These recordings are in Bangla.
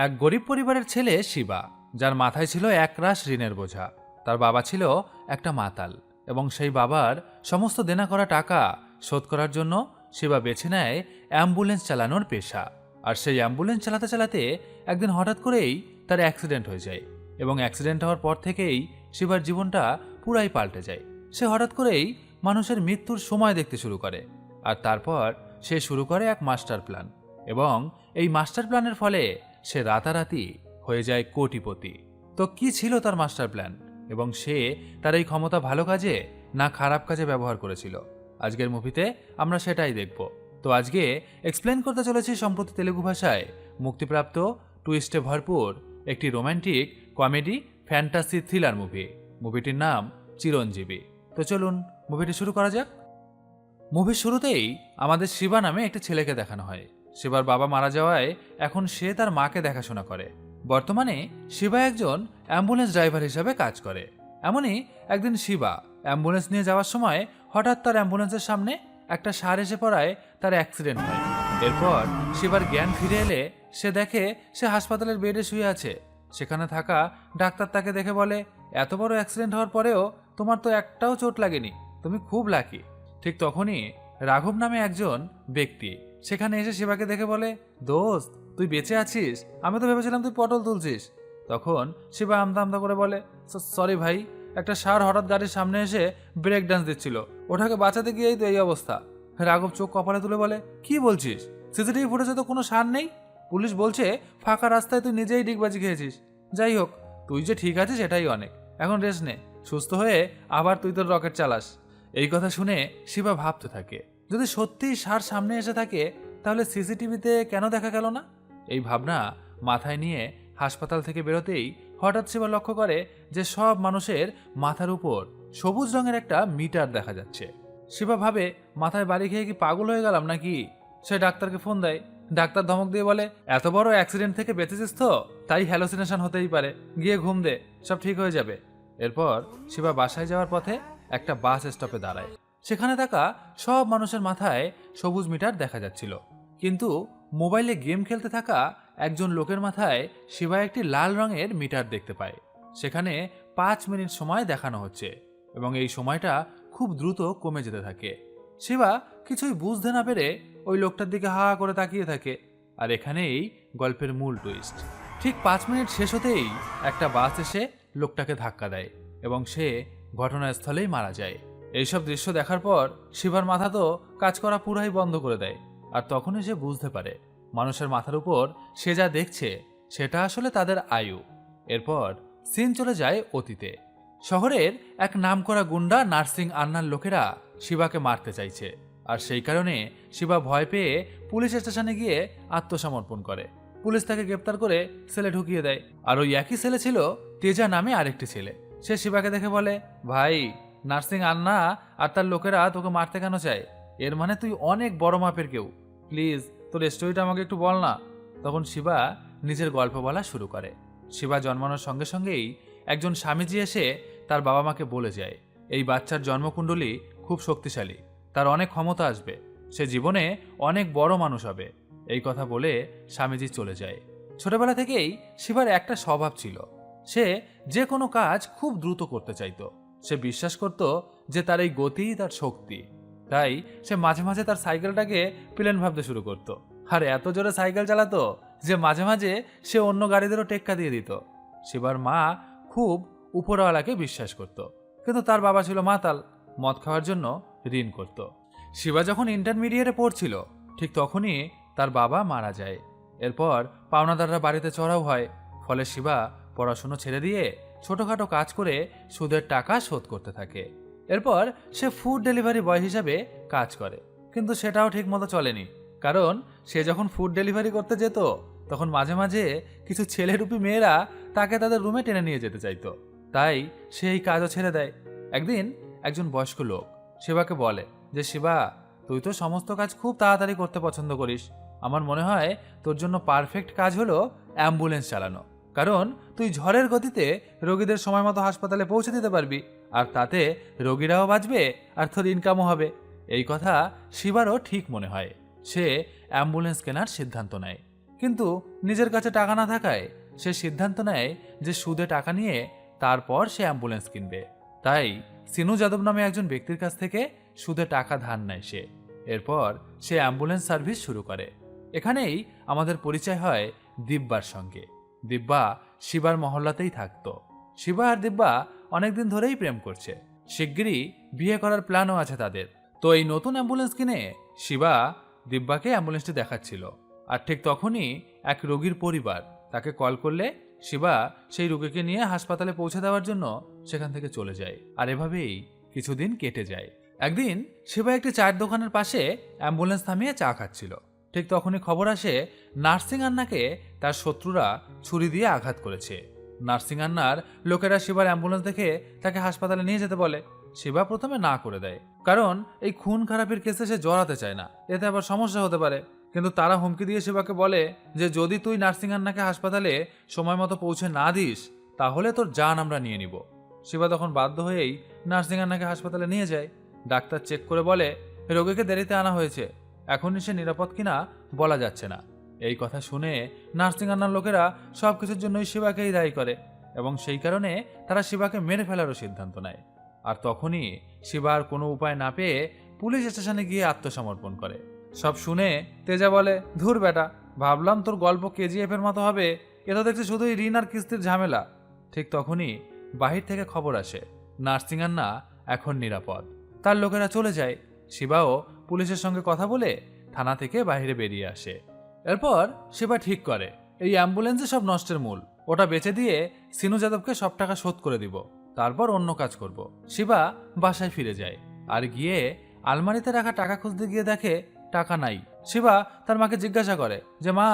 এক গরিব পরিবারের ছেলে শিবা, যার মাথায় ছিল একরাশ ঋণের বোঝা। তার বাবা ছিল একটা মাতাল এবং সেই বাবার সমস্ত দেনা করা টাকা শোধ করার জন্য শিবা বেছে নেয় অ্যাম্বুলেন্স চালানোর পেশা। আর সেই অ্যাম্বুলেন্স চালাতে চালাতে একদিন হঠাৎ করেই তার অ্যাক্সিডেন্ট হয়ে যায় এবং অ্যাক্সিডেন্ট হওয়ার পর থেকেই শিবার জীবনটা পুরাই পাল্টে যায়। সে হঠাৎ করেই মানুষের মৃত্যুর সময় দেখতে শুরু করে, আর তারপর সে শুরু করে এক মাস্টার প্ল্যান, এবং এই মাস্টার প্ল্যানের ফলে সে রাতারাতি হয়ে যায় কোটিপতি। তো কি ছিল তার মাস্টার প্ল্যান, এবং সে তার এই ক্ষমতা ভালো কাজে না খারাপ কাজে ব্যবহার করেছিল? আজকের মুভিতে আমরা সেটাই দেখব। তো আজকে এক্সপ্লেন করতে চলেছি সম্প্রতি তেলুগু ভাষায় মুক্তিপ্রাপ্ত টুইস্টে ভরপুর একটি romantic comedy fantasy thriller movie. মুভিটির নাম চিরঞ্জীবী। তো চলুন মুভিটি শুরু করা যাক। মুভির শুরুতেই আমাদের শিবা নামে একটি ছেলেকে দেখানো হয়। শিবার বাবা মারা যাওয়ায় এখন সে তার মাকে দেখাশোনা করে। বর্তমানে শিবা একজন অ্যাম্বুলেন্স ড্রাইভার হিসাবে কাজ করে। এমনই একদিন শিবা অ্যাম্বুলেন্স নিয়ে যাওয়ার সময় হঠাৎ তার অ্যাম্বুলেন্সের সামনে একটা ষাঁড় এসে পড়ায় তার অ্যাক্সিডেন্ট হয়। এরপর শিবার জ্ঞান ফিরে এলে সে দেখে সে হাসপাতালের বেডে শুয়ে আছে। সেখানে থাকা ডাক্তার তাকে দেখে বলে, এত বড় অ্যাক্সিডেন্ট হওয়ার পরেও তোমার তো একটাও চোট লাগেনি, তুমি খুব লাকি। ঠিক তখনই রাঘব নামে একজন ব্যক্তি সেখানে এসে শিবাকে দেখে বলে, দোস্ত তুই বেঁচে আছিস, আমি তো ভেবেছিলাম তুই পটল তুলছিস। তখন শিবা আমদা আমদা করে বলে, সরি ভাই, একটা ষাঁড় হঠাৎ গাড়ির সামনে এসে ব্রেক ডান্স দিচ্ছিল, ওটাকে বাঁচাতে গিয়েই তো এই অবস্থা। রাঘব চোখ কপালে তুলে বলে, কি বলছিস? সিসিটিভি ফুটেজে তো কোনো ষাঁড় নেই, পুলিশ বলছে ফাঁকা রাস্তায় তুই নিজেই ডিগবাজি খেয়েছিস। যাই হোক, তুই যে ঠিক আছিস এটাই অনেক, এখন রেস্ট নে, সুস্থ হয়ে আবার তুই তোর রকেট চালাস। এই কথা শুনে শিবা ভাবতে থাকে, যদি সত্যিই ষাঁড় সামনে এসে থাকে তাহলে সিসিটিভিতে কেন দেখা গেল না? এই ভাবনা মাথায় নিয়ে হাসপাতাল থেকে বেরোতেই হঠাৎ শিবা লক্ষ্য করে যে সব মানুষের মাথার উপর সবুজ রঙের একটা মিটার দেখা যাচ্ছে। শিবা ভাবে, মাথায় বাড়ি খেয়ে কি পাগল হয়ে গেলাম নাকি? সে ডাক্তারকে ফোন দেয়। ডাক্তার ধমক দিয়ে বলে, এত বড় অ্যাক্সিডেন্ট থেকে বেঁচেছিস তো, তাই হ্যালোসিনেশন হতেই পারে, গিয়ে ঘুম দে, সব ঠিক হয়ে যাবে। এরপর শিবা বাসায় যাওয়ার পথে একটা বাস স্টপে দাঁড়ায়। সেখানে থাকা সব মানুষের মাথায় সবুজ মিটার দেখা যাচ্ছিল, কিন্তু মোবাইলে গেম খেলতে থাকা একজন লোকের মাথায় শিবা একটি লাল রঙের মিটার দেখতে পায়। সেখানে 5 মিনিট সময় দেখানো হচ্ছে এবং এই সময়টা খুব দ্রুত কমে যেতে থাকে। শিবা কিছুই বুঝতে না পেরে ওই লোকটার দিকে হা করে তাকিয়ে থাকে। আর এখানেই গল্পের মূল টুইস্ট। ঠিক 5 মিনিট শেষ হতেই একটা বাস এসে লোকটাকে ধাক্কা দেয় এবং সে ঘটনাস্থলেই মারা যায়। এইসব দৃশ্য দেখার পর শিবার মাথা তো কাজ করা পুরাই বন্ধ করে দেয়। আর তখনই সে বুঝতে পারে মানুষের মাথার উপর সে যা দেখছে সেটা আসলে তাদের আয়ু। এরপর সিন চলে যায় অতীতে। শহরের এক নামকরা গুন্ডা নার্সিং আন্নার লোকেরা শিবাকে মারতে চাইছে, আর সেই কারণে শিবা ভয় পেয়ে পুলিশ স্টেশনে গিয়ে আত্মসমর্পণ করে। পুলিশ তাকে গ্রেপ্তার করে সেলে ঢুকিয়ে দেয়। আর ওই একই সেলে ছিল তেজা নামে আরেকটি ছেলে। সে শিবাকে দেখে বলে, ভাই, নার্সিং আন্না আর তার লোকেরা তোকে মারতে কেন চায়? এর মানে তুই অনেক বড় মাপের কেউ, প্লিজ তোর স্টোরিটা আমাকে একটু বল না। তখন শিবা নিজের গল্প বলা শুরু করে। শিবা জন্মানোর সঙ্গে সঙ্গেই একজন স্বামীজি এসে তার বাবা মাকে বলে যায়, এই বাচ্চার জন্মকুণ্ডলী খুব শক্তিশালী, তার অনেক ক্ষমতা আসবে, সে জীবনে অনেক বড় মানুষ হবে। এই কথা বলে স্বামীজি চলে যায়। ছোটবেলা থেকেই শিবার একটা স্বভাব ছিল, সে যে কোনো কাজ খুব দ্রুত করতে চাইতো। সে বিশ্বাস করত যে তার এই গতিই তার শক্তি, তাই সে মাঝে মাঝে তার সাইকেলটাকে প্লেন ভাবতে শুরু করত। আর এত জোরে সাইকেল চালাতো যে মাঝে মাঝে সে অন্য গাড়িদেরও টেক্কা দিয়ে দিত। শিবার মা খুব উপরওয়ালাকে বিশ্বাস করত, কিন্তু তার বাবা ছিল মাতাল, মদ খাওয়ার জন্য ঋণ করত। শিবা যখন ইন্টারমিডিয়েটে পড়ছিল ঠিক তখনই তার বাবা মারা যায়। এরপর পাওনাদাররা বাড়িতে চড়াও হয়, ফলে শিবা পড়াশুনো ছেড়ে দিয়ে ছোটখাটো কাজ করে সুদের টাকা শোধ করতে থাকে। এরপর সে ফুড ডেলিভারি বয় হিসাবে কাজ করে, কিন্তু সেটাও ঠিক মতো চলেনি, কারণ সে যখন ফুড ডেলিভারি করতে যেত তখন মাঝে মাঝে কিছু ছেলেরূপী মেয়েরা তাকে তাদের রুমে টেনে নিয়ে যেতে চাইতো, তাই সে এই কাজও ছেড়ে দেয়। একদিন একজন বয়স্ক লোক শিবাকে বলে যে, শিবা, তুই তো সমস্ত কাজ খুব তাড়াতাড়ি করতে পছন্দ করিস, আমার মনে হয় তোর জন্য পারফেক্ট কাজ হলো অ্যাম্বুলেন্স চালানো, কারণ তুই ঝড়ের গতিতে রোগীদের সময় মতো হাসপাতালে পৌঁছে দিতে পারবি, আর তাতে রোগীরাও বাঁচবে আর তোর ইনকামও হবে। এই কথা শিবারও ঠিক মনে হয়। সে অ্যাম্বুলেন্স কেনার সিদ্ধান্ত নেয়, কিন্তু নিজের কাছে টাকা না থাকায় সে সিদ্ধান্ত নেয় যে সুদে টাকা নিয়ে তারপর সে অ্যাম্বুলেন্স কিনবে। তাই সিনু যাদব নামে একজন ব্যক্তির কাছ থেকে সুদে টাকা ধার নেয় সে। এরপর সে অ্যাম্বুলেন্স সার্ভিস শুরু করে। এখানেই আমাদের পরিচয় হয় দিব্যার সঙ্গে। দিব্যা শিবার মহল্লাতেই থাকতো। শিবা আর দিব্যা অনেকদিন ধরেই প্রেম করছে, শিগগিরই বিয়ে করার প্ল্যানও আছে তাদের। তো এই নতুন অ্যাম্বুলেন্স কিনে শিবা দিব্যাকে অ্যাম্বুলেন্সটি দেখাচ্ছিল। আর ঠিক তখনই এক রোগীর পরিবার তাকে কল করলে শিবা সেই রোগীকে নিয়ে হাসপাতালে পৌঁছে দেওয়ার জন্য সেখান থেকে চলে যায়। আর এভাবেই কিছুদিন কেটে যায়। একদিন শিবা একটি চায়ের দোকানের পাশে অ্যাম্বুলেন্স থামিয়ে চা খাচ্ছিল। ঠিক তখনই খবর আসে নার্সিং আন্নাকে তার শত্রুরা ছুরি দিয়ে আঘাত করেছে। নার্সিং আন্নার লোকেরা শিবার অ্যাম্বুলেন্স দেখে তাকে হাসপাতালে নিয়ে যেতে বলে। শিবা প্রথমে না করে দেয়, কারণ এই খুন খারাপির কেসে সে জড়াতে চায় না, এতে আবার সমস্যা হতে পারে। কিন্তু তারা হুমকি দিয়ে শিবাকে বলে যে যদি তুই নার্সিং আন্নাকে হাসপাতালে সময় মতো পৌঁছে না দিস তাহলে তোর জান আমরা নিয়ে নিব। শিবা তখন বাধ্য হয়েই নার্সিং আন্নাকে হাসপাতালে নিয়ে যায়। ডাক্তার চেক করে বলে রোগীকে দেরিতে আনা হয়েছে, এখনই সে নিরাপদ কিনা বলা যাচ্ছে না। এই কথা শুনে নার্সিং আন্নার লোকেরা সবকিছুর জন্যই শিবাকেই দায়ী করে এবং সেই কারণে তারা শিবাকে মেরে ফেলারও সিদ্ধান্ত নেয়। আর তখনই শিবা আর কোনো উপায় না পেয়ে পুলিশ স্টেশনে গিয়ে আত্মসমর্পণ করে। সব শুনে তেজা বলে, ধুর বেটা, ভাবলাম তোর গল্প কেজিএফ এর মতো হবে, এটা দেখছি শুধুই ঋণ আর কিস্তির ঝামেলা। ঠিক তখনই বাহির থেকে খবর আসে নার্সিং আন্না এখন নিরাপদ। তার লোকেরা চলে যায়। শিবাও পুলিশের সঙ্গে কথা বলে থানা থেকে বাইরে বেরিয়ে আসে। এরপর শিবা ঠিক করে এই অ্যাম্বুলেন্সে সব নষ্টের মূল, ওটা বেচে দিয়ে সিনু যাদবকে সব টাকা শোধ করে দিব, তারপর অন্য কাজ করব। শিবা বাসায় ফিরে যায় আর গিয়ে আলমারিতে রাখা টাকা খুঁজতে গিয়ে দেখে টাকা নাই। শিবা তার মাকে জিজ্ঞাসা করে যে মা,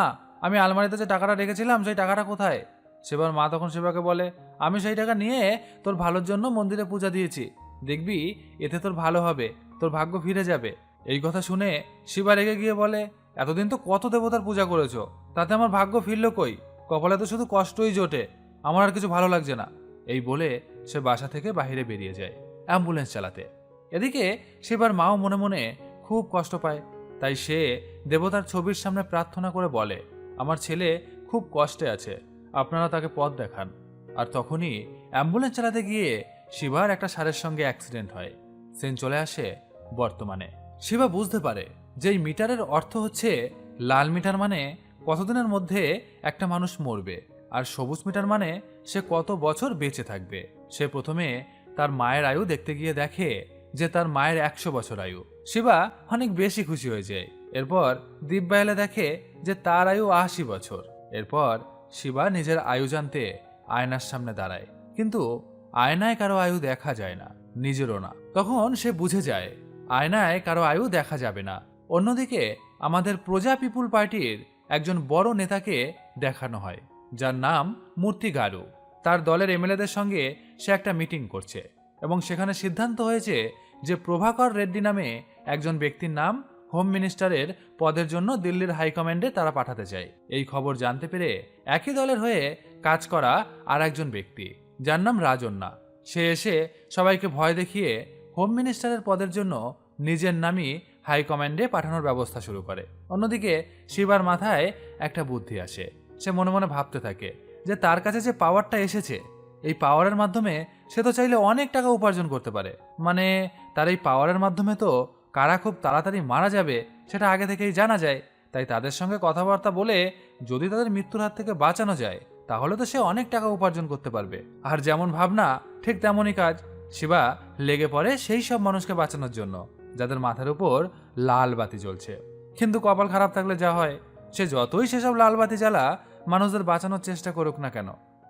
আমি আলমারিতে যে টাকাটা রেখেছিলাম সেই টাকাটা কোথায়? শিবার মা তখন শিবাকে বলে, আমি সেই টাকা নিয়ে তোর ভালোর জন্য মন্দিরে পূজা দিয়েছি, দেখবি এতে তোর ভালো হবে, তোর ভাগ্য ফিরে যাবে। এই কথা শুনে শিবা রেগে গিয়ে বলে, এতদিন তো কত দেবতার পূজা করেছো, তাতে আমার ভাগ্য ফিরল কই? কপালে তো শুধু কষ্টই জোটে, আমার আর কিছু ভালো লাগছে না। এই বলে সে বাসা থেকে বাইরে বেরিয়ে যায় অ্যাম্বুলেন্স চালাতে। এদিকে শিবার মাও মনে মনে খুব কষ্ট পায়। তাই সে দেবতার ছবির সামনে প্রার্থনা করে বলে, আমার ছেলে খুব কষ্টে আছে, আপনারা তাকে পথ দেখান। আর তখনই অ্যাম্বুলেন্স চালাতে গিয়ে শিবার একটা ষাঁড়ের সঙ্গে অ্যাক্সিডেন্ট হয়। সেন চলে আসে বর্তমানে। শিবা বুঝতে পারে যে এই মিটারের অর্থ হচ্ছে লাল মিটার মানে কতদিনের মধ্যে একটা মানুষ মরবে, আর সবুজ মিটার মানে সে কত বছর বেঁচে থাকবে। সে প্রথমে তার মায়ের আয়ু দেখতে গিয়ে দেখে যে তার মায়ের 100 বছর আয়ু। শিবা অনেক বেশি খুশি হয়ে যায়। এরপর দিব্যা এলে দেখে যে তার আয়ু 80 বছর। এরপর শিবা নিজের আয়ু জানতে আয়নার সামনে দাঁড়ায়, কিন্তু আয়নায় কারো আয়ু দেখা যায় না, নিজেরও না। তখন সে বুঝে যায় আয়নায় কারো আয়ু দেখা যাবে না। অন্যদিকে আমাদের প্রজা পিপুল পার্টির একজন বড় নেতাকে দেখানো হয়, যার নাম মূর্তি গারু। তার দলের এমএলএদের সঙ্গে সে একটা মিটিং করছে এবং সেখানে সিদ্ধান্ত হয়েছে যে প্রভাকর রেড্ডি নামে একজন ব্যক্তির নাম হোম মিনিস্টারের পদের জন্য দিল্লির হাইকমান্ডে তারা পাঠাতে চায়। এই খবর জানতে পেরে একই দলের হয়ে কাজ করা আর একজন ব্যক্তি, যার নাম রাজন্না, সে এসে সবাইকে ভয় দেখিয়ে হোম মিনিস্টারের পদের জন্য নিজের নামই হাইকমান্ডে পাঠানোর ব্যবস্থা শুরু করে। অন্যদিকে শিবার মাথায় একটা বুদ্ধি আসে। সে মনে মনে ভাবতে থাকে যে তার কাছে যে পাওয়ারটা এসেছে, এই পাওয়ারের মাধ্যমে সে তো চাইলে অনেক টাকা উপার্জন করতে পারে। মানে তার এই পাওয়ারের মাধ্যমে তো কারা খুব তাড়াতাড়ি মারা যাবে সেটা আগে থেকেই জানা যায়। তাই তাদের সঙ্গে কথাবার্তা বলে যদি তাদের মৃত্যুর হাত থেকে বাঁচানো যায় তাহলে তো সে অনেক টাকা উপার্জন করতে পারবে। আর যেমন ভাবনা ঠিক তেমনই কাজ। শিবা লেগে পড়ে সেই সব মানুষকে বাঁচানোর জন্য যাদের মাথার উপর লাল বাতি জ্বলছে। কিন্তু কপাল খারাপ থাকলে যা হয়, সে যতই সেসব লাল বাতি জ্বালা মানুষদের বাঁচানোর চেষ্টা করুক না কেন,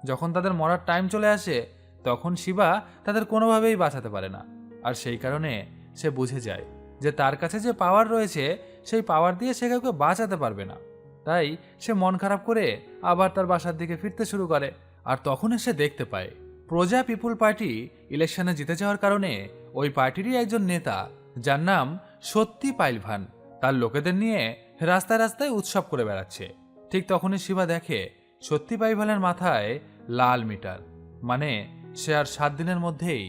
যখন তাদের মরার টাইম চলে আসে তখন শিবা তাদের কোনোভাবেই বাঁচাতে পারে না। আর সেই কারণে সে বুঝে যায় যে তার কাছে যে পাওয়ার রয়েছে সেই পাওয়ার দিয়ে সে কাউকে বাঁচাতে পারবে না। তাই সে মন খারাপ করে আবার তার বাসার দিকে ফিরতে শুরু করে। আর তখনই সে দেখতে পায় প্রজা পিপুল পার্টি ইলেকশনে জিতে যাওয়ার কারণে ওই পার্টিরই একজন নেতা, যার নাম সত্যি পাইলভান, তার লোকেদের নিয়ে রাস্তায় রাস্তায় উৎসব করে বেড়াচ্ছে। ঠিক তখনই শিবা দেখে সত্যি পাইলভানের মাথায় লাল মিটার, মানে সে আর 7 দিনের মধ্যেই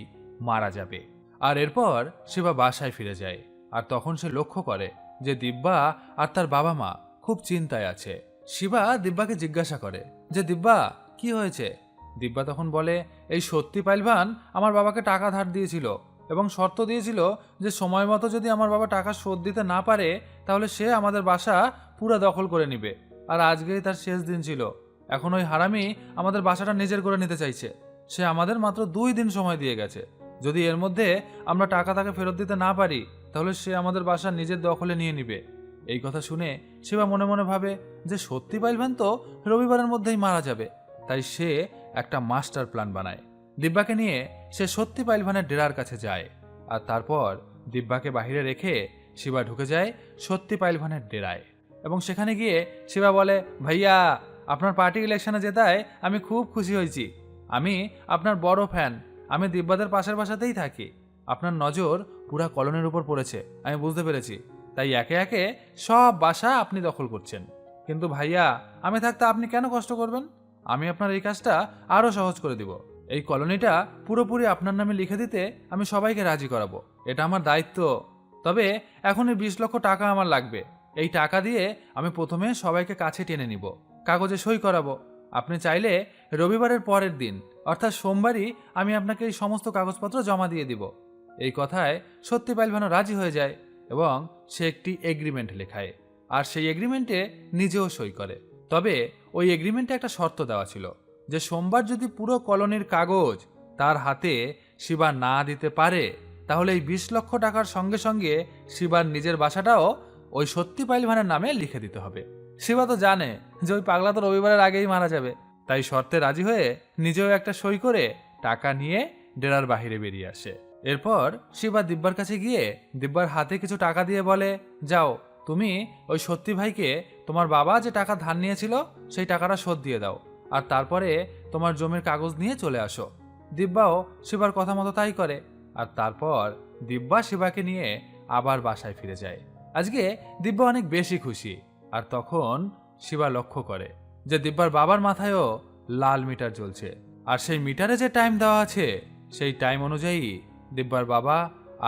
মারা যাবে। আর এরপর শিবা বাসায় ফিরে যায়। আর তখন সে লক্ষ্য করে যে দিব্যা আর তার বাবা মা খুব চিন্তায় আছে। শিবা দিব্যাকে জিজ্ঞাসা করে যে দিব্যা কি হয়েছে। দিব্যা তখন বলে, এই সত্যি পাইলভান আমার বাবাকে টাকা ধার দিয়েছিল এবং শর্ত দিয়েছিল যে সময় মতো যদি আমার বাবা টাকা শোধ দিতে না পারে তাহলে সে আমাদের বাসা পুরা দখল করে নিবে। আর আজকেই তার শেষ দিন ছিল। এখন ওই হারামি আমাদের বাসাটা নিজের করে নিতে চাইছে। সে আমাদের মাত্র 2 দিন সময় দিয়ে গেছে। যদি এর মধ্যে আমরা টাকা তাকে ফেরত দিতে না পারি তাহলে সে আমাদের বাসা নিজের দখলে নিয়ে নিবে। এই কথা শুনে শিবা মনে মনে ভাবে যে সত্যি পাইলভান তো রবিবারের মধ্যেই মারা যাবে। তাই সে একটা মাস্টার প্ল্যান বানায়। দিব্যাকে নিয়ে সে সত্যি পাইলভানের ডেরার কাছে যায়। আর তারপর দিব্যাকে বাহিরে রেখে শিবা ঢুকে যায় সত্যি পাইলভানের ডেরায়। এবং সেখানে গিয়ে শিবা বলে, ভাইয়া আপনার পার্টি ইলেকশনে জেতায় আমি খুব খুশি হয়েছি। আমি আপনার বড় ফ্যান। আমি দিব্যাদের পাশের বাসাতেই থাকি। আপনার নজর পুরা কলোনির উপর পড়েছে আমি বুঝতে পেরেছি। তাই একে একে সব বাসা আপনি দখল করছেন। কিন্তু ভাইয়া আমি থাকতে আপনি কেন কষ্ট করবেন? আমি আপনার এই কাজটা আরো সহজ করে দিব। এই কলোনিটা পুরোপুরি আপনার নামে লিখে দিতে আমি সবাইকে রাজি করাবো। এটা আমার দায়িত্ব। তবে এখনই 20 লক্ষ টাকা আমার লাগবে। এই টাকা দিয়ে আমি প্রথমে সবাইকে কাছে টেনে নিব, কাগজে সই করাবো। আপনি চাইলে রবিবারের পরের দিন অর্থাৎ সোমবারই আমি আপনাকে এই সমস্ত কাগজপত্র জমা দিয়ে দিব। এই কথায় সত্যি পাইলভানও রাজি হয়ে যায় এবং সে একটি এগ্রিমেন্ট লেখায়। আর সেই এগ্রিমেন্টে নিজেও সই করে। তবে ওই এগ্রিমেন্টে একটা শর্ত দেওয়া ছিল যে সোমবার যদি পুরো কলোনির কাগজ তার হাতে শিবা না দিতে পারে তাহলে এই 20 লক্ষ টাকার সঙ্গে সঙ্গে শিবার নিজের বাসাটাও ওই সত্যি পাইলভানের নামে লিখে দিতে হবে। শিবা তো জানে যে ওই পাগলা তো রবিবারের আগেই মারা যাবে। তাই শর্তে রাজি হয়ে নিজেও একটা সই করে টাকা নিয়ে ডেরার বাহিরে বেরিয়ে আসে। এরপর শিবা দিব্যার কাছে গিয়ে দিব্যার হাতে কিছু টাকা দিয়ে বলে, যাও তুমি ওই সত্যি ভাইকে তোমার বাবা যে টাকা ধার নিয়েছিল সেই টাকাটা শোধ দিয়ে দাও। আর তারপরে তোমার জমির কাগজ নিয়ে চলে আসো। দিব্যাও শিবার কথা মতো তাই করে। আর তারপর দিব্যা শিবাকে নিয়ে আবার বাসায় ফিরে যায়। আজকে দিব্যা অনেক বেশি খুশি। আর তখন শিবা লক্ষ্য করে যে দিব্যার বাবার মাথায়ও লাল মিটার জ্বলছে। আর সেই মিটারে যে টাইম দেওয়া আছে সেই টাইম অনুযায়ী দিব্যার বাবা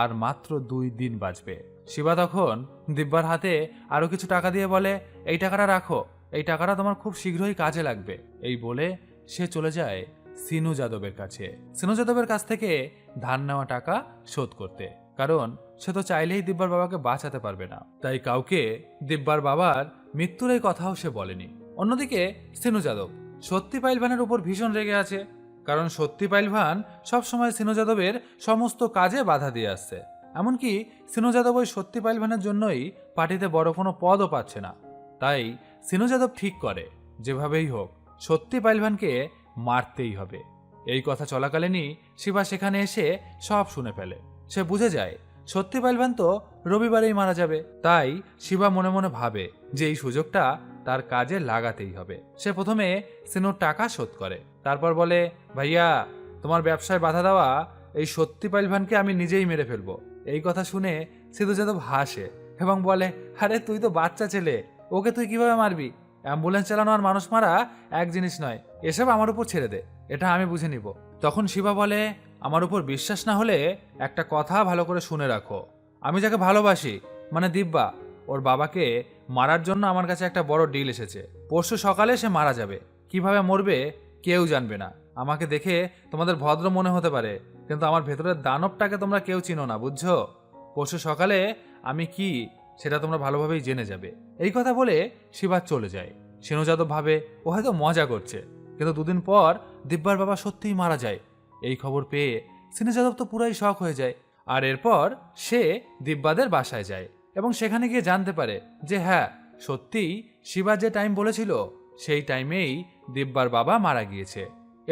আর মাত্র 2 দিন বাঁচবে। শিবা তখন দিব্যার হাতে আরো কিছু টাকা দিয়ে বলে, এই টাকাটা রাখো। এই টাকাটা তোমার খুব শীঘ্রই কাজে লাগবে। এই বলে সে চলে যায় সিনু যাদবের কাছে। সিনু যাদবের কাছ থেকে ধার নেওয়া টাকা শোধ করতে। কারণ সে তো চাইলেই দিব্যার বাবাকে বাঁচাতে পারবে না। তাই কাউকে দিব্যার বাবার মৃত্যুর এই কথাও সে বলেনি। অন্যদিকে সিনু যাদব সত্যি পাইলভানের উপর ভীষণ রেগে আছে। কারণ সত্যি পাইলভান সবসময় সিনু যাদবের সমস্ত কাজে বাধা দিয়ে আসছে। এমনকি সিনু যাদব ওই সত্যি পাইলভানের জন্যই পার্টিতে বড় কোনো পদও পাচ্ছে না। তাই সিনু যাদব ঠিক করে যেভাবেই হোক সত্যি পাইলভানকে মারতেই হবে। এই কথা চলাকালীনই শিবা সেখানে এসে সব শুনে ফেলে। সে বুঝে যায় সত্যি পাইলভান তো রবিবারেই মারা যাবে। তাই শিবা মনে মনে ভাবে যে এই সুযোগটা তার কাজে লাগাতেই হবে। সে প্রথমে সিনুর টাকা শোধ করে। তারপর বলে, ভাইয়া তোমার ব্যবসায় বাধা দেওয়া এই সত্যি পাইলভানকে আমি নিজেই মেরে ফেলবো। এই কথা শুনে সিধু যাদব হাসে এবং বলে, আরে তুই তো বাচ্চা ছেলে, ওকে তুই কিভাবে মারবি? অ্যাম্বুলেন্স চালানো আর মানুষ মারা এক জিনিস নয়। এসব আমার উপর ছেড়ে দে, এটা আমি বুঝে নিব। তখন শিবা বলে, আমার উপর বিশ্বাস না হলে একটা কথা ভালো করে শুনে রাখো। আমি যাকে ভালোবাসি মানে দিব্যা, ওর বাবাকে মারার জন্য আমার কাছে একটা বড় ডিল এসেছে। পরশু সকালে সে মারা যাবে। কিভাবে মরবে কেউ জানবে না। আমাকে দেখে তোমাদের ভদ্র মনে হতে পারে, কিন্তু আমার ভেতরের দানবটাকে তোমরা কেউ চিনো না, বুঝছো? পরশু সকালে আমি কি সেটা তোমরা ভালোভাবেই জেনে যাবে। এই কথা বলে শিবা চলে যায়। সিনু যাদব ভাবে ও হয়তো মজা করছে, কিন্তু 2 দিন পর দিব্যার বাবা সত্যিই মারা যায়। এই খবর পেয়ে সিনু যাদব তো পুরাই শক হয়ে যায়। আর এরপর সে দিব্যাদের বাসায় যায় এবং সেখানে গিয়ে জানতে পারে যে হ্যাঁ সত্যিই শিবা যে টাইম বলেছিল সেই টাইমেই দিব্যার বাবা মারা গিয়েছে।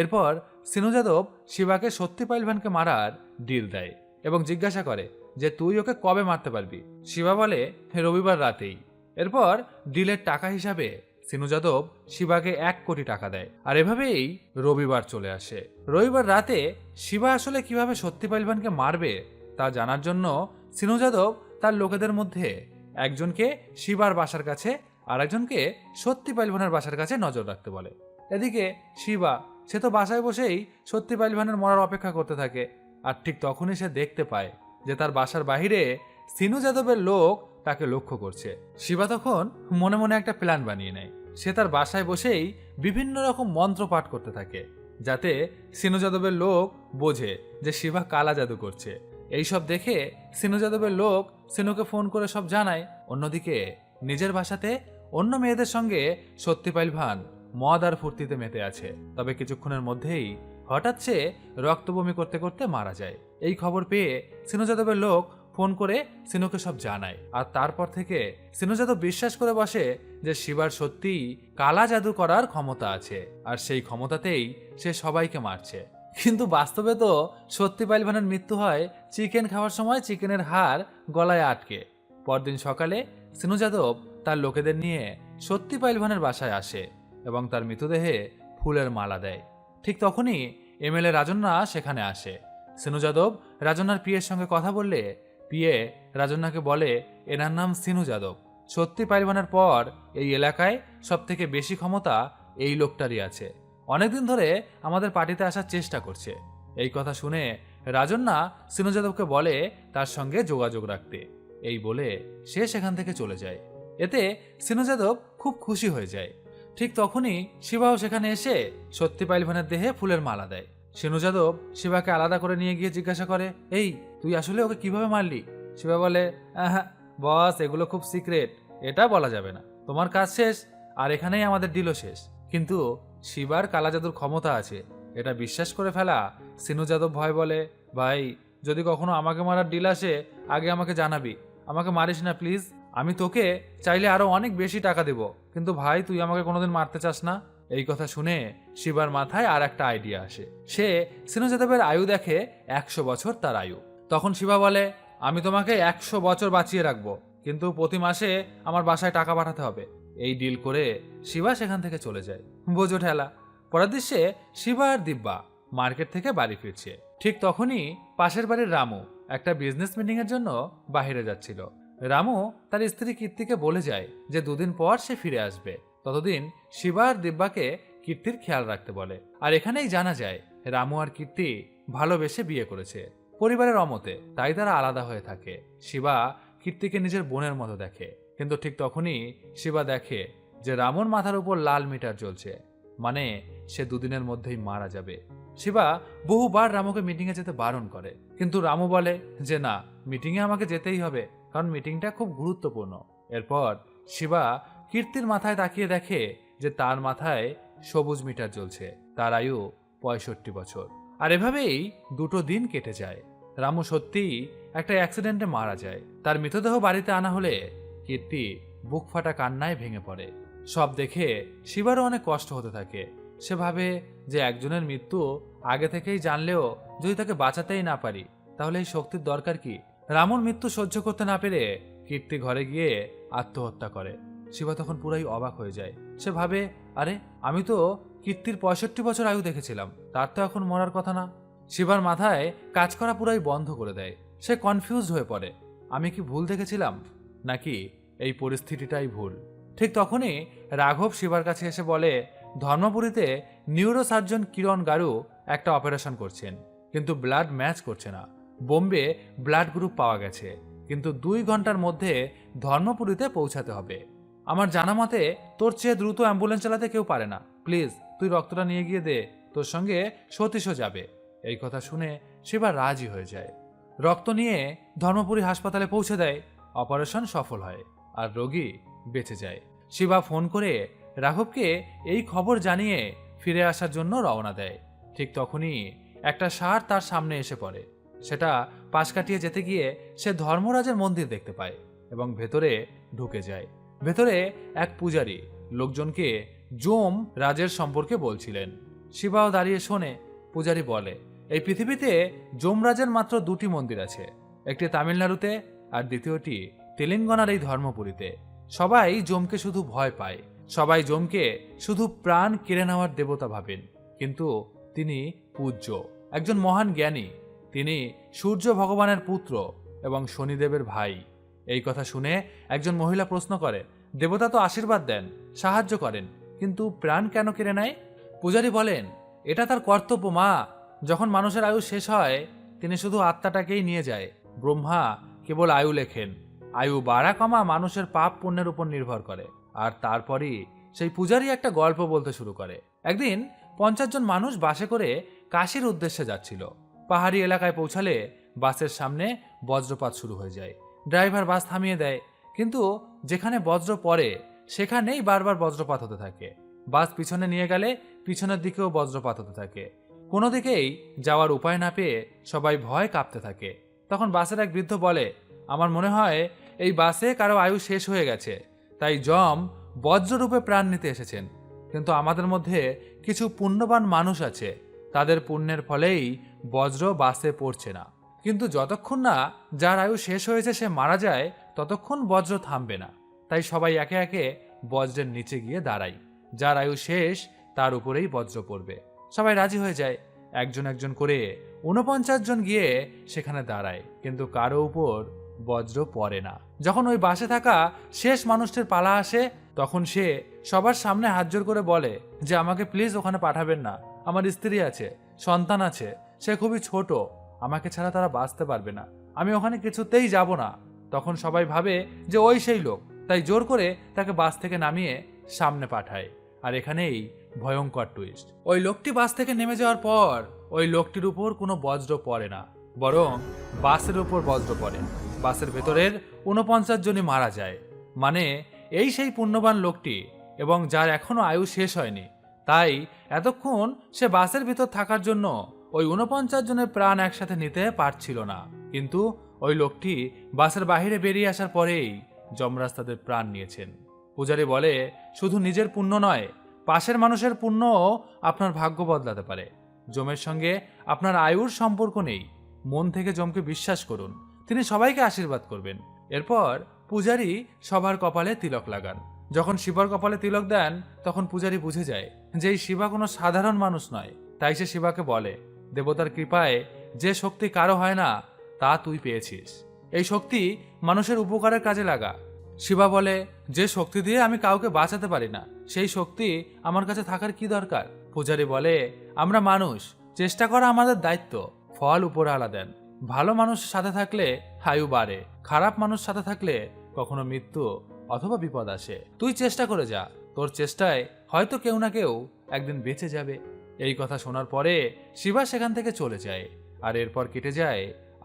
এরপর সিনু যাদব শিবাকে সত্যি পাইলভানকে মারার ডিল দেয় এবং জিজ্ঞাসা করে যে তুই ওকে কবে মারতে পারবি? শিবা বলে রবিবার রাতেই। এরপর ডিলের টাকা হিসাবে সিনু যাদব শিবাকে 1 কোটি টাকা দেয়। আর এভাবেই রবিবার চলে আসে। রবিবার রাতে শিবা আসলে কিভাবে সত্যি পাইলভানকে মারবে তা জানার জন্য সিনু যাদব তার লোকেদের মধ্যে একজনকে শিবার বাসার কাছে আর একজনকে সত্যি পাইলভানের বাসার কাছে নজর রাখতে বলে। এদিকে শিবা সে তো বাসায় বসেই সত্যি পাইলভানের মরার অপেক্ষা করতে থাকে। আর ঠিক তখনই সে দেখতে পায় যে তার বাসার বাহিরে সিনু যাদবের লোক তাকে লক্ষ্য করছে। শিবা তখন মনে মনে একটা প্ল্যান বানিয়ে নেয়। সে তার বাসায় বসেই বিভিন্ন রকম মন্ত্র পাঠ করতে থাকে, যাতে সিনু যাদবের লোক বোঝে যে শিবা কালা জাদু করছে। এইসব দেখে সিনু যাদবের লোক সিনুকে ফোন করে সব জানায়। অন্যদিকে নিজের বাসাতে অন্য মেয়েদের সঙ্গে সত্যি পাইলভান মদ আর ফুর্তিতে মেতে আছে। তবে কিছুক্ষণের মধ্যেই হঠাৎ সে রক্তবমি করতে করতে মারা যায়। এই খবর পেয়ে সিনু যাদবের লোক ফোন করে সিনুকে সব জানায়। আর তারপর থেকে সিনু যাদব বিশ্বাস করে বসে যে শিবার সত্যিই কালা জাদু করার ক্ষমতা আছে, আর সেই ক্ষমতাতেই সে সবাইকে মারছে। কিন্তু বাস্তবে তো সত্যি পাইলভানের মৃত্যু হয় চিকেন খাওয়ার সময় চিকেনের হাড় গলায় আটকে। পরদিন সকালে সিনু যাদব তার লোকেদের নিয়ে সত্যি পাইলভানের বাসায় আসে এবং তার মৃতদেহে ফুলের মালা দেয়। ঠিক তখনই এমএলএ রাজন্না সেখানে আসে। সিনু যাদব রাজন্নার পিয়ের সঙ্গে কথা বললে পিয়ে রাজন্নাকে বলে এনার নাম সিনু যাদব। সত্যি পাইলভানের পর এই এলাকায় সব থেকে বেশি ক্ষমতা এই লোকটারই আছে। অনেকদিন ধরে আমাদের পার্টিতে আসার চেষ্টা করছে। এই কথা শুনে রাজন্না সিনু যাদবকে বলে তার সঙ্গে যোগাযোগ রাখতে। এই বলে সে সেখান থেকে চলে যায়। এতে সিনু যাদব খুব খুশি হয়ে যায়। ঠিক তখনই শিবাও সেখানে এসে সত্যি পাইলভানের দেহে ফুলের মালা দেয়। সিনু যাদব শিবাকে আলাদা করে নিয়ে গিয়ে জিজ্ঞাসা করে, এই তুই আসলে ওকে কিভাবে মারলি? শিবা বলে, বস, এগুলো খুব সিক্রেট, এটা বলা যাবে না। তোমার কাজ শেষ, আর এখানেই আমাদের ডিলও শেষ। কিন্তু শিবার কালা জাদুর ক্ষমতা আছে, এটা বিশ্বাস করে ফেলা। সিনু যাদব ভয় বলে, ভাই, যদি কখনো আমাকে মারার ডিল আসে আগে আমাকে জানাবি। আমাকে মারিস না প্লিজ। আমি তোকে চাইলে আরো অনেক বেশি টাকা দেব, কিন্তু ভাই তুই আমাকে কোনোদিন মারতে চাস না। এই কথা শুনে শিবার মাথায় আর একটা আইডিয়া আসে। সে সিনু যাদবের আয়ু দেখে 100 বছর তার আয়ু। তখন শিবা বলে, আমি তোমাকে 100 বছর বাঁচিয়ে রাখবো, কিন্তু প্রতি মাসে আমার বাসায় টাকা পাঠাতে হবে। এই ডিল করে শিবা সেখান থেকে চলে যায়। বোঝো ঠেলা। পরের দৃশ্যে শিবা আর দিব্যা মার্কেট থেকে বাড়ি ফিরছে। ঠিক তখনই পাশের বাড়ির রামু একটা বিজনেস মিটিং এর জন্য বাইরে যাচ্ছিল। রামু তার স্ত্রী কীর্তিকে বলে যায় যে 2 দিন পর সে ফিরে আসবে। ততদিন শিবা আর দিব্যাকে কীর্তির খেয়াল রাখতে বলে। আর এখানেই জানা যায় রামু আর কীর্তি ভালোবেসে বিয়ে করেছে পরিবারের অমতে, তাই তারা আলাদা হয়ে থাকে। শিবা কীর্তিকে নিজের বোনের মতো দেখে, কিন্তু ঠিক তখনই শিবা দেখে যে রামুর মাথার উপর লাল মিটার জ্বলছে, মানে সে 2 দিনের মধ্যেই মারা যাবে। শিবা বহুবার রামুকে মিটিংয়ে যেতে বারণ করে, কিন্তু রামু বলে যে না, মিটিংয়ে আমাকে যেতেই হবে, কারণ মিটিংটা খুব গুরুত্বপূর্ণ। এরপর শিবা কীর্তির মাথায় তাকিয়ে দেখে যে তার মাথায় সবুজ মিটার জ্বলছে। তার আয়ু 65 বছর। আর এভাবেই 2 দিন কেটে যায়। রামু সত্যিই একটা অ্যাক্সিডেন্টে মারা যায়। তার মৃতদেহ বাড়িতে আনা হলে কীর্তি বুক ফাটা কান্নায় ভেঙে পড়ে। সব দেখে শিবারও অনেক কষ্ট হতে থাকে। সে ভাবে যে একজনের মৃত্যু আগে থেকেই জানলেও যদি তাকে বাঁচাতেই না পারি, তাহলে এই শক্তির দরকার কি? রামুর মৃত্যু সহ্য করতে না পেরে কীর্তি ঘরে গিয়ে আত্মহত্যা করে। শিবা তখন পুরাই অবাক হয়ে যায়। সে ভাবে, আরে আমি তো কীর্তির 65 বছর আয়ু দেখেছিলাম, তার তো এখন মরার কথা না। শিবার মাথায় কাজ করা পুরাই বন্ধ করে দেয়। সে কনফিউজ হয়ে পড়ে, আমি কি ভুল দেখেছিলাম, নাকি এই পরিস্থিতিটাই ভুল? ঠিক তখনই রাঘব শিবার কাছে এসে বলে, ধর্মপুরীতে নিউরোসার্জন কিরণ গারু একটা অপারেশন করছেন, কিন্তু ব্লাড ম্যাচ করছে না। বোম্বে ব্লাড গ্রুপ পাওয়া গেছে, কিন্তু 2 ঘন্টার মধ্যে ধর্মপুরীতে পৌঁছাতে হবে। আমার জানা মতে তোর চেয়ে দ্রুত অ্যাম্বুলেন্স চালাতে কেউ পারে না। প্লিজ তুই রক্তটা নিয়ে গিয়ে দে, তোর সঙ্গে সতীশও যাবে। এই কথা শুনে শিবা রাজি হয়ে যায়। রক্ত নিয়ে ধর্মপুরী হাসপাতালে পৌঁছে দেয়। অপারেশন সফল হয় আর রোগী বেঁচে যায়। শিবা ফোন করে রাঘবকে এই খবর জানিয়ে ফিরে আসার জন্য রওনা দেয়। ঠিক তখনই একটা ষাঁড় তার সামনে এসে পড়ে। সেটা পাশ কাটিয়ে যেতে গিয়ে সে ধর্মরাজের মন্দির দেখতে পায় এবং ভেতরে ঢুকে যায়। ভেতরে এক পূজারী লোকজনকে যম রাজের সম্পর্কে বলছিলেন। শিবাও দাঁড়িয়ে শোনে। পূজারী বলে, এই পৃথিবীতে যমরাজের মাত্র 2টি মন্দির আছে, একটি তামিলনাড়ুতে আর দ্বিতীয়টি তেলেঙ্গানার এই ধর্মপুরীতে। সবাই যমকে শুধু ভয় পায়, সবাই যমকে শুধু প্রাণ কেড়ে নেওয়ার দেবতা ভাবেন, কিন্তু তিনি পূজ্য, একজন মহান জ্ঞানী। তিনি সূর্য ভগবানের পুত্র এবং শনিদেবের ভাই। এই কথা শুনে একজন মহিলা প্রশ্ন করে, দেবতা তো আশীর্বাদ দেন, সাহায্য করেন, কিন্তু প্রাণ কেন কেড়ে নেয়? পূজারী বলেন, এটা তার কর্তব্য মা। যখন মানুষের আয়ু শেষ হয় তিনি শুধু আত্মাটাকেই নিয়ে যায়। ব্রহ্মা কেবল আয়ু লেখেন। আয়ু বাড়া কমা মানুষের পাপ পুণ্যের উপর নির্ভর করে, আর তারপরই সেই পূজারী একটা গল্প বলতে শুরু করে। একদিন 50 জন মানুষ বাসে করে কাশীর উদ্দেশ্যে যাচ্ছিল। পাহাড়ি এলাকায় পৌঁছালে বাসের সামনে বজ্রপাত শুরু হয়ে যায়। ড্রাইভার বাস থামিয়ে দেয়, কিন্তু যেখানে বজ্র পড়ে সেখানেই বারবার বজ্রপাত হতে থাকে। বাস পিছনে নিয়ে গেলে পিছনের দিকেও বজ্রপাত হতে থাকে। কোনো দিকেই যাওয়ার উপায় না পেয়ে সবাই ভয় কাঁপতে থাকে। তখন বাসের এক বৃদ্ধ বলে, আমার মনে হয় এই বাসে কারো আয়ু শেষ হয়ে গেছে, তাই যম বজ্ররূপে প্রাণ নিতে এসেছেন। কিন্তু আমাদের মধ্যে কিছু পুণ্যবান মানুষ আছে, তাদের পুণ্যের ফলেই বজ্র বাসে পড়ছে না। কিন্তু যতক্ষণ না যার আয়ু শেষ হয়েছে সে মারা যায়, ততক্ষণ বজ্র থামবে না। তাই সবাই একে একে বজ্রের নিচে গিয়ে দাঁড়ায়। যার আয়ু শেষ তার উপরেই বজ্র পড়বে। সবাই রাজি হয়ে যায়। একজন একজন করে 49 জন গিয়ে সেখানে দাঁড়ায়, কিন্তু কারো উপর বজ্র পড়ে না। যখন ওই বাসে থাকা শেষ মানুষটির পালা আসে, তখন সে সবার সামনে হাত জোর করে বলে যে আমাকে প্লিজ ওখানে পাঠাবেন না, আমার স্ত্রী আছে, সন্তান আছে, সে খুবই ছোট, আমাকে ছাড়া তারা বাঁচতে পারবে না, আমি ওখানে কিছুতেই যাব না। তখন সবাই ভাবে যে ওই সেই লোক, তাই জোর করে তাকে বাস থেকে নামিয়ে সামনে পাঠায়। আর এখানেই ভয়ঙ্কর টুইস্ট। ওই লোকটি বাস থেকে নেমে যাওয়ার পর ওই লোকটির উপর কোনো বজ্র পড়ে না, বরং বাসের উপর বজ্র পড়ে। বাসের ভেতরের 49 জনই মারা যায়। মানে এই সেই পুণ্যবান লোকটি, এবং যার এখনো আয়ু শেষ হয়নি। তাই এতক্ষণ সে বাসের ভিতর থাকার জন্য ওই 49 জনের প্রাণ একসাথে নিতে পারছিল না। কিন্তু ওই লোকটি বাসের বাহিরে বেরিয়ে আসার পরেই যমরাজ তাদের প্রাণ নিয়েছেন। পূজারী বলে, শুধু নিজের পুণ্য নয়, পাশের মানুষের পুণ্যও আপনার ভাগ্য বদলাতে পারে। যমের সঙ্গে আপনার আয়ুর সম্পর্ক নেই। মন থেকে যমকে বিশ্বাস করুন, তিনি সবাইকে আশীর্বাদ করবেন। এরপর পূজারী সবার কপালে তিলক লাগান। যখন শিবার কপালে তিলক দেন, তখন পূজারী বুঝে যায় যে এই শিবা কোনো সাধারণ মানুষ নয়। তাই সে শিবাকে বলে, দেবতার কৃপায় যে শক্তি কারো হয় না তা তুই পেয়েছিস, এই শক্তি মানুষের উপকারের কাজে লাগা। শিবা বলে, যে শক্তি দিয়ে আমি কাউকে বাঁচাতে পারি না, সেই শক্তি আমার কাছে থাকার কি দরকার? পূজারী বলে, আমরা মানুষ, চেষ্টা করা আমাদের দায়িত্ব, ফল উপরওয়ালা দেন। ভালো মানুষ সাথে থাকলে আয়ু বাড়ে, খারাপ মানুষ সাথে থাকলে কখনো মৃত্যু অথবা বিপদ আসে। তুই চেষ্টা করে যা, তোর চেষ্টায় হয়তো কেউ না কেউ একদিন বেঁচে যাবে। এই কথা শোনার পরে শিবা সেখান থেকে চলে যায়। আর এরপর কেটে যায়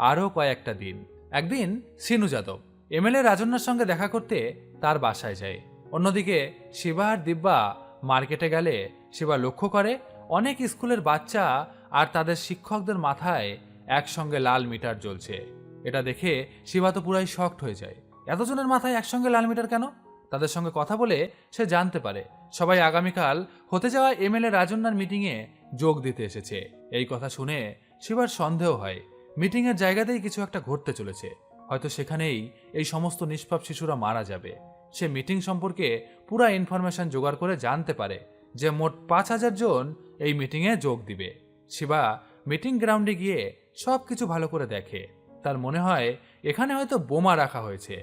আরও কয়েকটা দিন। একদিন সিনু যাদব এমএলএ রাজন্যার সঙ্গে দেখা করতে তার বাসায় যায়। অন্যদিকে শিবা আর দিব্যা মার্কেটে গেলে শিবা লক্ষ্য করে অনেক স্কুলের বাচ্চা আর তাদের শিক্ষকদের মাথায় একসঙ্গে লাল মিটার জ্বলছে। এটা দেখে শিবা তো পুরাই শকড হয়ে যায়। এতজনের মাথায় একসঙ্গে লাল মিটার কেন? তাদের সঙ্গে কথা বলে সে জানতে পারে সবাই আগামীকাল হতে যাওয়া এমএলএ রাজন্যার মিটিংয়ে যোগ দিতে এসেছে। এই কথা শুনে শিবার সন্দেহ হয় মিটিংয়ের জায়গাতেই কিছু একটা ঘটতে চলেছে, হয়তো সেখানেই এই সমস্ত নিষ্পাপ শিশুরা মারা যাবে। সে মিটিং সম্পর্কে পুরা ইনফরমেশন জোগাড় করে জানতে পারে যে মোট 5000 জন এই মিটিংয়ে যোগ দিবে। শিবা মিটিং গ্রাউন্ডে গিয়ে সবকিছু ভালো করে দেখে। তার মনে হয় এখানে হয়তো বোমা রাখা হয়েছে।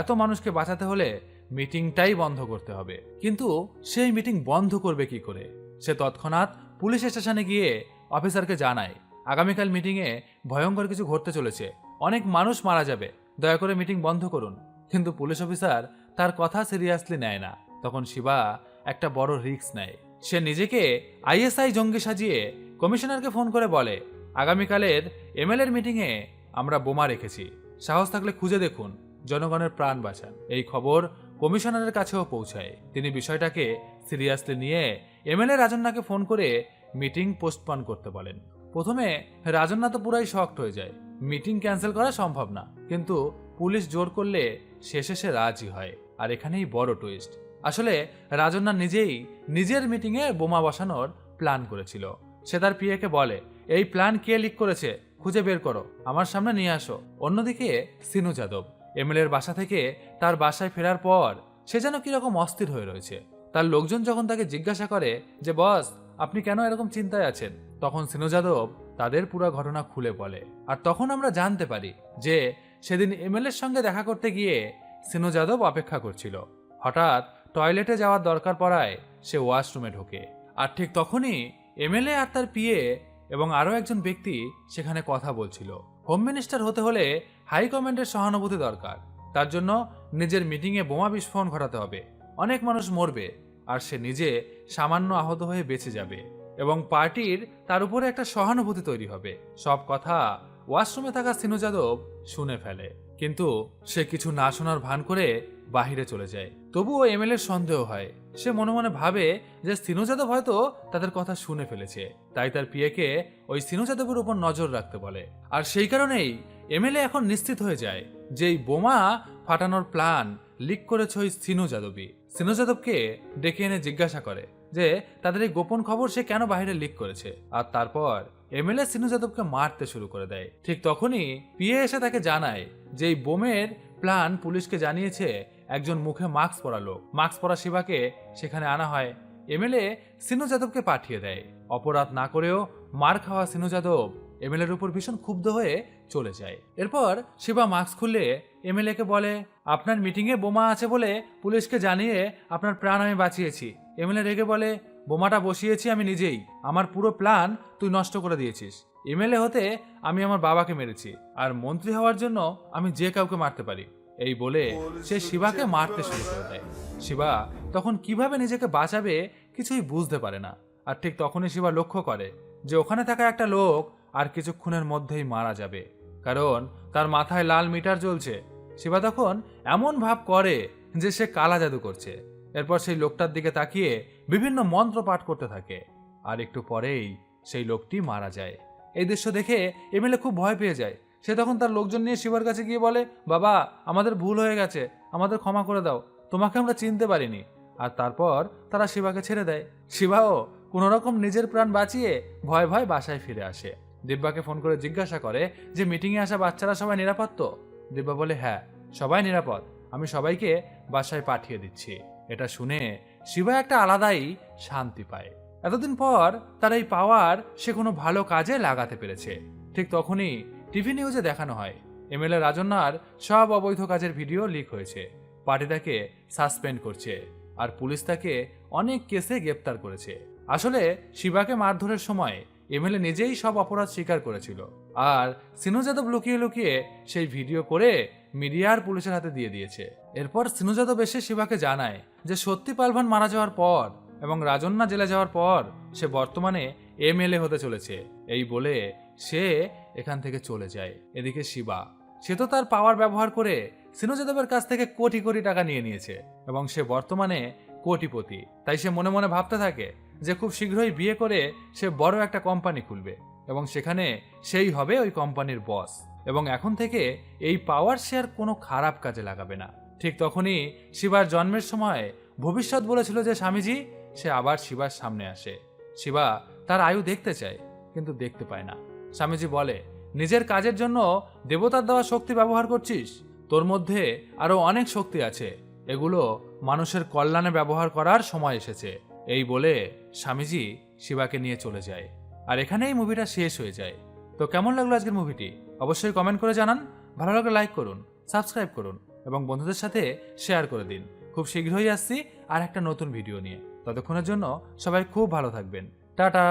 এত মানুষকে বাঁচাতে হলে মিটিংটাই বন্ধ করতে হবে। কিন্তু সেই মিটিং বন্ধ করবে কি করে? সে তৎক্ষণাৎ পুলিশ স্টেশনে গিয়ে অফিসারকে জানায় আগামীকাল মিটিংয়ে ভয়ঙ্কর কিছু ঘটতে চলেছে, অনেক মানুষ মারা যাবে, দয়া করে মিটিং বন্ধ করুন। কিন্তু পুলিশ অফিসার তার কথা সিরিয়াসলি নেয় না। তখন শিবা একটা বড় রিস্ক নেয়। সে নিজেকে আইএসআই জঙ্গি সাজিয়ে কমিশনারকে ফোন করে বলে, আগামীকালের এমএলএর মিটিংয়ে আমরা বোমা রেখেছি, সাহস থাকলে খুঁজে দেখুন, জনগণের প্রাণ বাঁচান। এই খবর কমিশনারের কাছেও পৌঁছায়। তিনি বিষয়টাকে সিরিয়াসলি নিয়ে এমএলএ রাজন্যাকে ফোন করে মিটিং পোস্টপন করতে বলেন। প্রথমে রাজন্যা তো পুরাই শকড হয়ে যায়, মিটিং ক্যান্সেল করা সম্ভব না। কিন্তু পুলিশ জোর করলে শেষে সে রাজি হয়। আর এখানেই বড় টুইস্ট। আসলে রাজন্যা নিজেই নিজের মিটিংয়ে বোমা বসানোর প্ল্যান করেছিল। সে তার পিএকে বলে, এই প্ল্যান কে লিক করেছে খুঁজে বের করো, আমার সামনে নিয়ে আসো। অন্যদিকে সিনু যাদব এমএলএর বাসা থেকে তার বাসায় ফেরার পর সে যেন কিরকম অস্থির হয়ে রয়েছে। তার লোকজন যখন তাকে জিজ্ঞাসা করে যে বস আপনি কেন এরকম চিন্তায় আছেন, তখন সিনু যাদব তাদের পুরো ঘটনা খুলে বলে। আর তখন আমরা জানতে পারি যে সেদিন এমএলএর সঙ্গে দেখা করতে গিয়ে সিনু যাদব অপেক্ষা করছিল। হঠাৎ টয়লেটে যাওয়ার দরকার পড়ায় সে ওয়াশরুমে ঢোকে। আর ঠিক তখনই এমএলএ আর তার পিএ এবং আরও একজন ব্যক্তি সেখানে কথা বলছিল। হোম মিনিস্টার হতে হলে হাইকমান্ডের সহানুভূতি দরকার। তার জন্য নিজের মিটিংয়ে বোমা বিস্ফোরণ ঘটাতে হবে, অনেক মানুষ মরবে, আর সে নিজে সামান্য আহত হয়ে বেঁচে যাবে এবং পার্টির তার উপরে একটা সহানুভূতি তৈরি হবে। সব কথা ওয়াশরুমে থাকা সিনু যাদব শুনে ফেলে, কিন্তু সে কিছু না শোনার ভান করে বাহিরে চলে যায়। তবুও এমএলএর সন্দেহ হয়। সে মনে মনে ভাবে যে সিনু যাদব হয়তো তাদের কথা শুনে ফেলেছে, তাই তার পিএকে ওই সিনু যাদবের উপর নজর রাখতে বলে। আর সেই কারণেই এমএলএ এখন নিশ্চিত হয়ে যায় যে এই বোমা ফাটানোর প্ল্যান লিক করেছে ওই সিনু যাদবই। সিনু যাদবকে ডেকে এনে জিজ্ঞাসা করে যে তাদের এই গোপন খবর সে কেন বাইরে লিক করেছে। আর তারপর এমএলএ সিনু যাদবকে মারতে শুরু করে দেয়। ঠিক তখনই পিএ এসে তাকে জানায় যে এই বোমের প্ল্যান পুলিশকে জানিয়েছে একজন মুখে মাস্ক পরা লোক। মাস্ক পরা শিবাকে সেখানে আনা হয়। এমএলএ সিনু যাদবকে পাঠিয়ে দেয়। অপরাধ না করেও মার খাওয়া সিনু যাদব এমএলএর উপর ভীষণ ক্ষুব্ধ হয়ে চলে যায়। এরপর শিবা মাস্ক খুলে এমএলএ কে বলে, আপনার মিটিংয়ে বোমা আছে বলে পুলিশকে জানিয়ে আপনার প্রাণ আমি বাঁচিয়েছি। এমএলএ রেগে বলে, বোমাটা বসিয়েছি আমি নিজেই, আমার পুরো প্ল্যান তুই নষ্ট করে দিয়েছিস। এমএলএ হতে আমি আমার বাবাকে মেরেছি, আর মন্ত্রী হওয়ার জন্য আমি যে কাউকে মারতে পারি। এই বলে সে শিবাকে মারতে শুরু করে দেয়। শিবা তখন কিভাবে নিজেকে বাঁচাবে কিছুই বুঝতে পারে না। আর ঠিক তখনই শিবা লক্ষ্য করে যে ওখানে থাকা একটা লোক আর কিছুক্ষণের মধ্যেই মারা যাবে, কারণ তার মাথায় লাল মিটার জ্বলছে। শিবা তখন এমন ভাব করে যে সে কালা জাদু করছে। এরপর সেই লোকটার দিকে তাকিয়ে বিভিন্ন মন্ত্র পাঠ করতে থাকে, আর একটু পরেই সেই লোকটি মারা যায়। এই দৃশ্য দেখে এমএলএ খুব ভয় পেয়ে যায়। সে তখন তার লোকজন নিয়ে শিবার কাছে গিয়ে বলে, বাবা আমাদের ভুল হয়ে গেছে, আমাদের ক্ষমা করে দাও, তোমাকে আমরা চিনতে পারিনি। আর তারপর তারা শিবাকে ছেড়ে দেয়। শিবাও কোনোরকম নিজের প্রাণ বাঁচিয়ে ভয় ভয় বাসায় ফিরে আসে। দিব্যাকে ফোন করে জিজ্ঞাসা করে যে মিটিংয়ে আসা বাচ্চারা সবাই নিরাপদ তো? দিব্যা বলে, হ্যাঁ সবাই নিরাপদ, আমি সবাইকে বাসায় পাঠিয়ে দিচ্ছি। এটা শুনে শিবা একটা আলাদাই শান্তি পায়। এতদিন পর তার এই পাওয়ার সে কোনো ভালো কাজে লাগাতে পেরেছে। ঠিক তখনই টিভি নিউজে দেখানো হয় এমএলএ রাজন্যার সব অবৈধ কাজের ভিডিও লিক হয়েছে। পার্টি তাকে সাসপেন্ড করছে, আর পুলিশ তাকে অনেক কেসে গ্রেপ্তার করেছে। আসলে শিবাকে মারধরের সময় এমএলএ নিজেই সব অপরাধ স্বীকার করেছিল, আর সিনু যাদব লুকিয়ে লুকিয়ে সেই ভিডিও করে মিডিয়ার পুলিশের হাতে দিয়ে দিয়েছে। এরপর সিনু যাদব এসে শিবাকে জানায় যে সত্যি পালভান মারা যাওয়ার পর এবং রাজন্যা জেলে যাওয়ার পর সে বর্তমানে এমএলএ হতে চলেছে। এই বলে সে এখান থেকে চলে যায়। এদিকে শিবা, সে তো তার পাওয়ার ব্যবহার করে সিনু যাদবের কাছ থেকে কোটি কোটি টাকা নিয়ে নিয়েছে এবং সে বর্তমানে কোটিপতি। তাই সে মনে মনে ভাবতে থাকে যে খুব শীঘ্রই বিয়ে করে সে বড় একটা কোম্পানি খুলবে এবং সেখানে সেই হবে ওই কোম্পানির বস, এবং এখন থেকে এই পাওয়ার সে আর কোনো খারাপ কাজে লাগাবে না। ঠিক তখনই শিবার জন্মের সময় ভবিষ্যৎ বলেছিল যে স্বামীজি সে আবার শিবার সামনে আসে। শিবা তার আয়ু দেখতে চায় কিন্তু দেখতে পায় না। স্বামীজি বলে, নিজের কাজের জন্য দেবতার দেওয়া শক্তি ব্যবহার করছিস, তোর মধ্যে আরো অনেক শক্তি আছে, এগুলো মানুষের কল্যাণে ব্যবহার করার সময় এসেছে। এই বলে স্বামীজি শিবাকে নিয়ে চলে যায়। আর এখানেই মুভিটা শেষ হয়ে যায়। তো কেমন লাগলো আজকের মুভিটি অবশ্যই কমেন্ট করে জানান। ভালো লাগলে লাইক করুন, সাবস্ক্রাইব করুন এবং বন্ধুদের সাথে শেয়ার করে দিন। খুব শীঘ্রই আসছি আর একটা নতুন ভিডিও নিয়ে। ততক্ষণের জন্য সবাই খুব ভালো থাকবেন। টাটা।